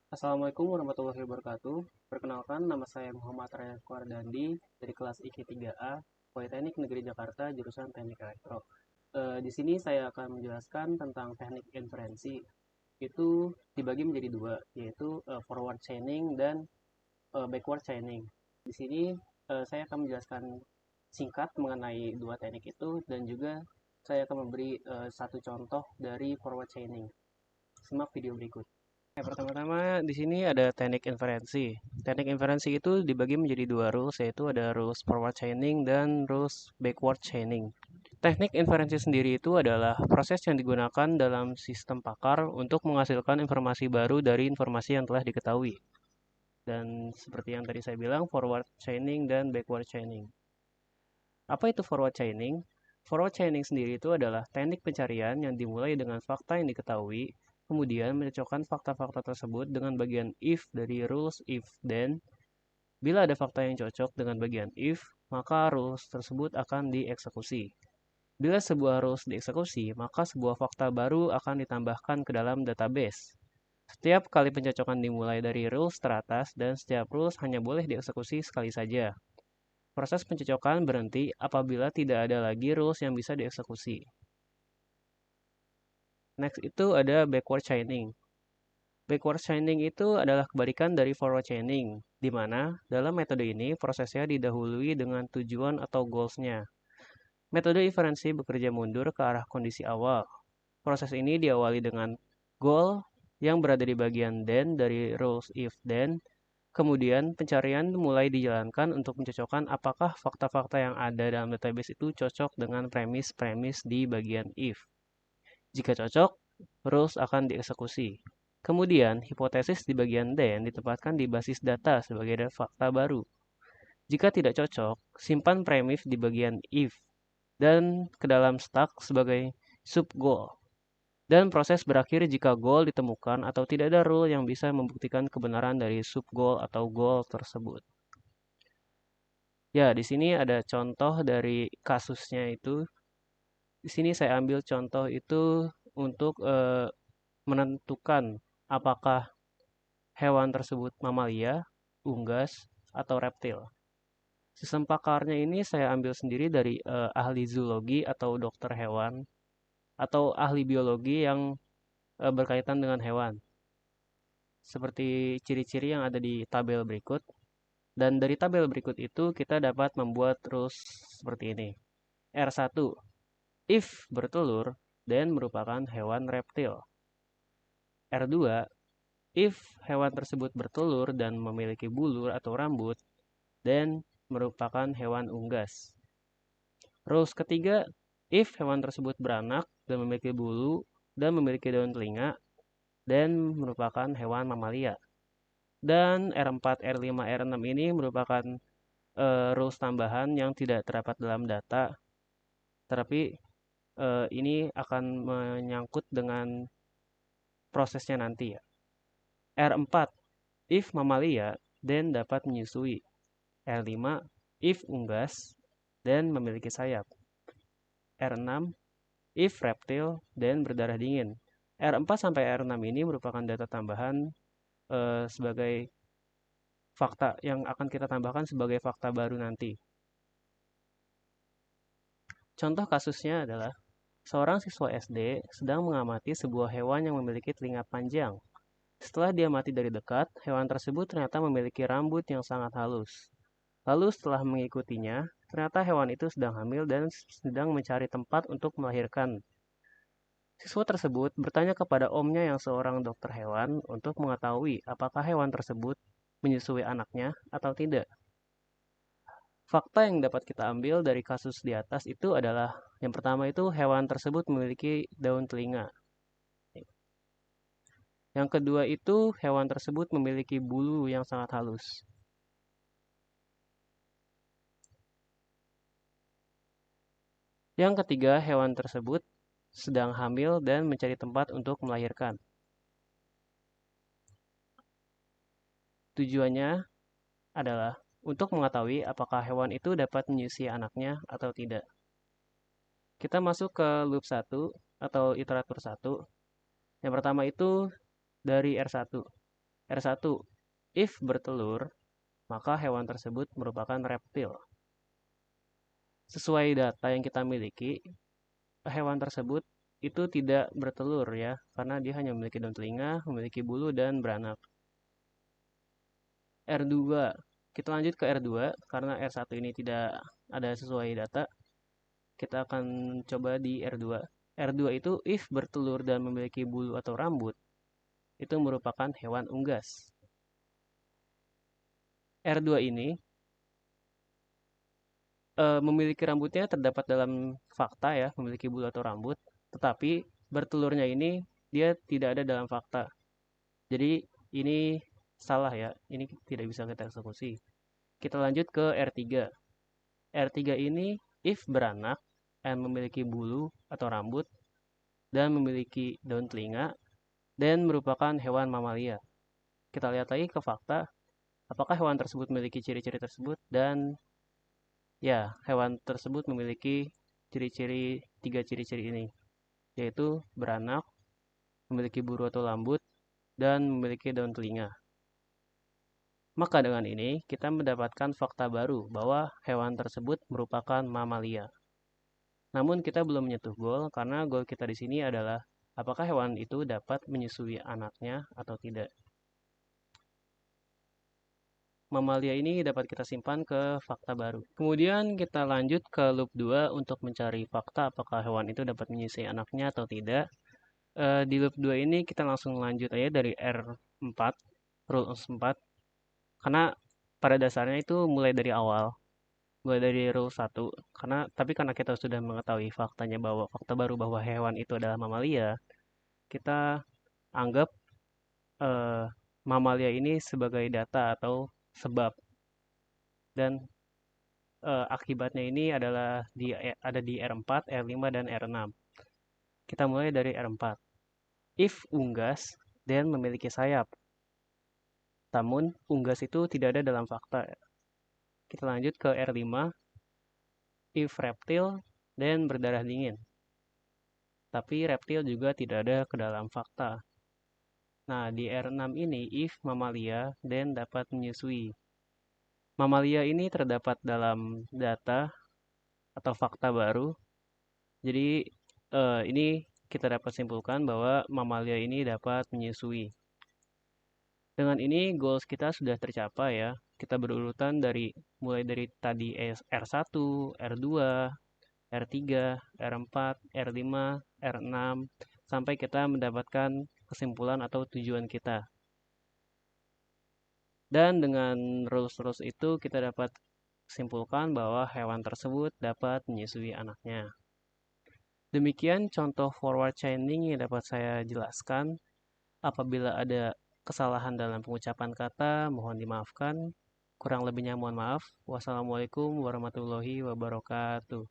Assalamualaikum warahmatullahi wabarakatuh. Perkenalkan, nama saya Muhammad Raya Kuardandi dari kelas IK3A, Politeknik Negeri Jakarta, jurusan Teknik Elektro. Di sini saya akan menjelaskan tentang teknik inferensi. Itu dibagi menjadi dua, yaitu forward chaining dan backward chaining. Di sini saya akan menjelaskan singkat mengenai dua teknik itu dan juga saya akan memberi satu contoh dari forward chaining. Simak video berikut. Pertama-tama di sini ada teknik inferensi. Teknik inferensi itu dibagi menjadi dua rules, yaitu ada rules forward chaining dan rules backward chaining. Teknik inferensi sendiri itu adalah proses yang digunakan dalam sistem pakar untuk menghasilkan informasi baru dari informasi yang telah diketahui. Dan seperti yang tadi saya bilang, forward chaining dan backward chaining. Apa itu forward chaining? Forward chaining sendiri itu adalah teknik pencarian yang dimulai dengan fakta yang diketahui, kemudian mencocokkan fakta-fakta tersebut dengan bagian if dari rules if then. Bila ada fakta yang cocok dengan bagian if, maka rules tersebut akan dieksekusi. Bila sebuah rules dieksekusi, maka sebuah fakta baru akan ditambahkan ke dalam database. Setiap kali pencocokan dimulai dari rules teratas dan setiap rules hanya boleh dieksekusi sekali saja. Proses pencocokan berhenti apabila tidak ada lagi rules yang bisa dieksekusi. Next itu ada backward chaining. Backward chaining itu adalah kebalikan dari forward chaining, di mana dalam metode ini prosesnya didahului dengan tujuan atau goals-nya. Metode inferensi bekerja mundur ke arah kondisi awal. Proses ini diawali dengan goal yang berada di bagian then dari rules if then. Kemudian pencarian mulai dijalankan untuk mencocokkan apakah fakta-fakta yang ada dalam database itu cocok dengan premis-premis di bagian if. Jika cocok, rules akan dieksekusi. Kemudian, hipotesis di bagian then ditempatkan di basis data sebagai fakta baru. Jika tidak cocok, simpan premis di bagian if dan ke dalam stack sebagai sub-goal. Dan proses berakhir jika goal ditemukan atau tidak ada rule yang bisa membuktikan kebenaran dari sub-goal atau goal tersebut. Ya, di sini ada contoh dari kasusnya itu. Di sini saya ambil contoh itu untuk menentukan apakah hewan tersebut mamalia, unggas, atau reptil. Sistem pakarnya ini saya ambil sendiri dari ahli zoologi atau dokter hewan atau ahli biologi yang berkaitan dengan hewan. Seperti ciri-ciri yang ada di tabel berikut. Dan dari tabel berikut itu kita dapat membuat rules seperti ini. R1. If bertelur, then merupakan hewan reptil. R2. If hewan tersebut bertelur dan memiliki bulu atau rambut, then merupakan hewan unggas. Rules ketiga, if hewan tersebut beranak dan memiliki bulu dan memiliki daun telinga, then merupakan hewan mamalia. Dan R4, R5, R6 ini merupakan rules tambahan yang tidak terdapat dalam data, tetapi ini akan menyangkut dengan prosesnya nanti ya. R4, if mamalia, then dapat menyusui. R5, if unggas, then memiliki sayap. R6, if reptil, then berdarah dingin. R4 sampai R6 ini merupakan data tambahan sebagai fakta yang akan kita tambahkan sebagai fakta baru nanti. Contoh kasusnya adalah seorang siswa SD sedang mengamati sebuah hewan yang memiliki telinga panjang. Setelah dia mati dari dekat, hewan tersebut ternyata memiliki rambut yang sangat halus. Lalu setelah mengikutinya, ternyata hewan itu sedang hamil dan sedang mencari tempat untuk melahirkan. Siswa tersebut bertanya kepada omnya yang seorang dokter hewan untuk mengetahui apakah hewan tersebut menyusui anaknya atau tidak. Fakta yang dapat kita ambil dari kasus di atas itu adalah yang pertama itu hewan tersebut memiliki daun telinga. Yang kedua itu hewan tersebut memiliki bulu yang sangat halus. Yang ketiga, hewan tersebut sedang hamil dan mencari tempat untuk melahirkan. Tujuannya adalah untuk mengetahui apakah hewan itu dapat menyusui anaknya atau tidak. Kita masuk ke loop 1 atau iteratur 1. Yang pertama itu dari R1. R1, if bertelur, maka hewan tersebut merupakan reptil. Sesuai data yang kita miliki, hewan tersebut itu tidak bertelur ya, karena dia hanya memiliki daun telinga, memiliki bulu, dan beranak. R2, kita lanjut ke R2, karena R1 ini tidak ada sesuai data, kita akan coba di R2. R2 itu if bertelur dan memiliki bulu atau rambut, itu merupakan hewan unggas. R2 ini memiliki rambutnya terdapat dalam fakta ya, memiliki bulu atau rambut, tetapi bertelurnya ini dia tidak ada dalam fakta. Jadi ini salah ya, ini tidak bisa kita eksekusi. Kita lanjut ke R3. R3 ini if beranak dan memiliki bulu atau rambut dan memiliki daun telinga dan merupakan hewan mamalia. Kita lihat lagi ke fakta, apakah hewan tersebut memiliki ciri-ciri tersebut, dan ya, hewan tersebut memiliki tiga ciri-ciri ini, yaitu beranak, memiliki bulu atau rambut, dan memiliki daun telinga. Maka dengan ini, kita mendapatkan fakta baru bahwa hewan tersebut merupakan mamalia. Namun kita belum menyentuh gol, karena gol kita di sini adalah apakah hewan itu dapat menyusui anaknya atau tidak. Mamalia ini dapat kita simpan ke fakta baru. Kemudian kita lanjut ke loop 2 untuk mencari fakta apakah hewan itu dapat menyusui anaknya atau tidak. Di loop 2 ini kita langsung lanjut aja dari R4, rules 4. Karena pada dasarnya itu mulai dari awal, mulai dari rule 1. Karena kita sudah mengetahui fakta baru bahwa hewan itu adalah mamalia, kita anggap eh, mamalia ini sebagai data atau sebab, dan akibatnya ini ada di R4, R5, dan R6. Kita mulai dari R4. If unggas dan memiliki sayap. Namun unggas itu tidak ada dalam fakta. Kita lanjut ke R5. If reptil dan berdarah dingin. Tapi reptil juga tidak ada ke dalam fakta. Nah, di R6 ini if mamalia dan dapat menyusui. Mamalia ini terdapat dalam data atau fakta baru. Jadi ini kita dapat simpulkan bahwa mamalia ini dapat menyusui. Dengan ini goals kita sudah tercapai ya. Kita berurutan mulai dari tadi R1, R2, R3, R4, R5, R6 sampai kita mendapatkan kesimpulan atau tujuan kita. Dan dengan rules-rules itu kita dapat simpulkan bahwa hewan tersebut dapat menyusui anaknya. Demikian contoh forward chaining yang dapat saya jelaskan. Apabila ada kesalahan dalam pengucapan kata, mohon dimaafkan. Kurang lebihnya mohon maaf. Wassalamualaikum warahmatullahi wabarakatuh.